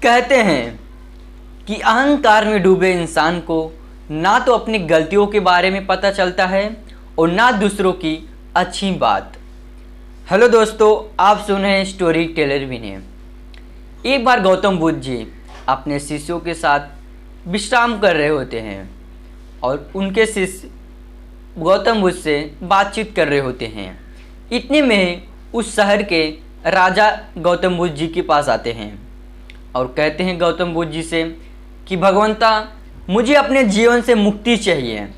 कहते हैं कि अहंकार में डूबे इंसान को ना तो अपनी गलतियों के बारे में पता चलता है और ना दूसरों की अच्छी बात। हेलो दोस्तों, आप सुन रहे हैं स्टोरी टेलर विनय। एक बार गौतम बुद्ध जी अपने शिष्यों के साथ विश्राम कर रहे होते हैं और उनके शिष्य गौतम बुद्ध से बातचीत कर रहे होते हैं। इतने में उस शहर के राजा गौतम बुद्ध जी के पास आते हैं और कहते हैं गौतम बुद्ध जी से कि भगवंता, मुझे अपने जीवन से मुक्ति चाहिए,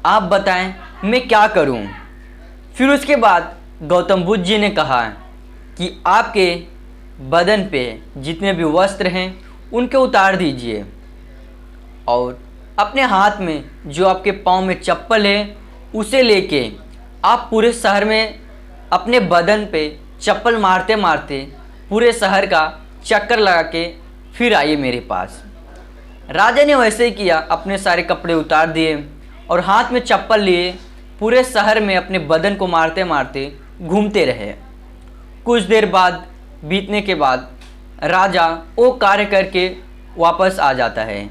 आप बताएं मैं क्या करूं। फिर उसके बाद गौतम बुद्ध जी ने कहा कि आपके बदन पे जितने भी वस्त्र हैं उनके उतार दीजिए और अपने हाथ में जो आपके पाँव में चप्पल है उसे लेके आप पूरे शहर में अपने बदन पे चप्पल मारते मारते पूरे शहर का चक्कर लगा के फिर आइए मेरे पास। राजा ने वैसे ही किया, अपने सारे कपड़े उतार दिए और हाथ में चप्पल लिए पूरे शहर में अपने बदन को मारते मारते घूमते रहे। कुछ देर बाद बीतने के बाद राजा वो कार्य करके वापस आ जाता है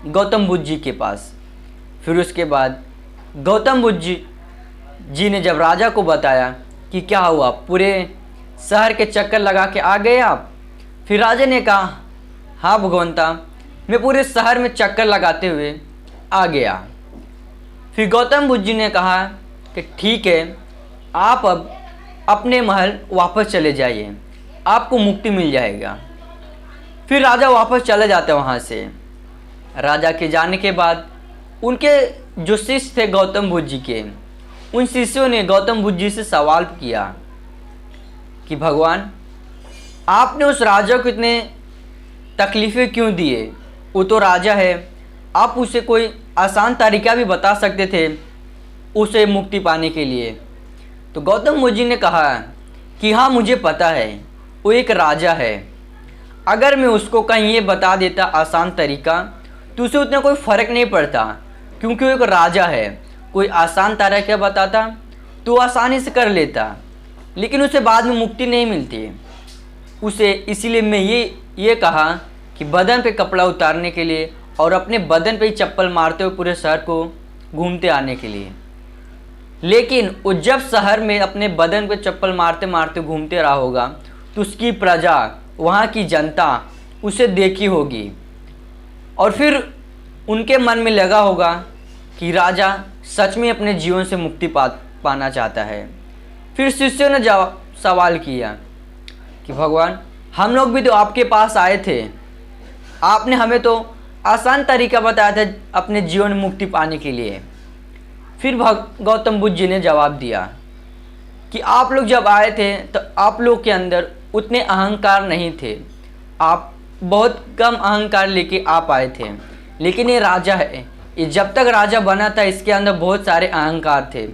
गौतम बुद्ध जी के पास। फिर उसके बाद गौतम बुद्ध जी ने जब राजा को बताया कि क्या हुआ, पूरे शहर के चक्कर लगा के आ गए आप। फिर राजा ने कहा, हाँ भगवंता, मैं पूरे शहर में चक्कर लगाते हुए आ गया। फिर गौतम बुद्ध जी ने कहा कि ठीक है, आप अब अपने महल वापस चले जाइए, आपको मुक्ति मिल जाएगा। फिर राजा वापस चले जाते वहाँ से। राजा के जाने के बाद उनके जो शिष्य थे गौतम बुद्ध जी के, उन शिष्यों ने गौतम बुद्ध जी से सवाल किया कि भगवान, आपने उस राजा को इतने तकलीफ़ें क्यों दिए? वो तो राजा है, आप उसे कोई आसान तरीका भी बता सकते थे उसे मुक्ति पाने के लिए। तो गौतम बुद्ध जी ने कहा कि हाँ, मुझे पता है, वो एक राजा है। अगर मैं उसको कहीं ये बता देता आसान तरीका तो उसे उतना कोई फ़र्क नहीं पड़ता, क्योंकि वो एक राजा है। कोई आसान तरीका बताता तो आसानी से कर लेता, लेकिन उसे बाद में मुक्ति नहीं मिलती उसे। इसीलिए मैं ये कहा कि बदन पे कपड़ा उतारने के लिए और अपने बदन पे ही चप्पल मारते हुए पूरे शहर को घूमते आने के लिए। लेकिन वो जब शहर में अपने बदन पे चप्पल मारते मारते घूमते रहा होगा तो उसकी प्रजा, वहाँ की जनता उसे देखी होगी और फिर उनके मन में लगा होगा कि राजा सच में अपने जीवन से मुक्ति पाना चाहता है। फिर शिष्यों ने सवाल किया कि भगवान, हम लोग भी तो आपके पास आए थे, आपने हमें तो आसान तरीका बताया था अपने जीवन में मुक्ति पाने के लिए। फिर गौतम बुद्ध जी ने जवाब दिया कि आप लोग जब आए थे तो आप लोग के अंदर उतने अहंकार नहीं थे, आप बहुत कम अहंकार लेके आप आए थे। लेकिन ये राजा है, ये जब तक राजा बना था इसके अंदर बहुत सारे अहंकार थे।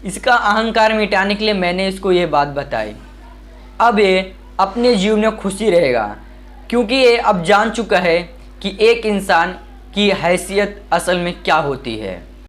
इसका अहंकार मिटाने के लिए मैंने इसको ये बात बताई। अब ये अपने जीवन में खुशी रहेगा, क्योंकि ये अब जान चुका है कि एक इंसान की हैसियत असल में क्या होती है।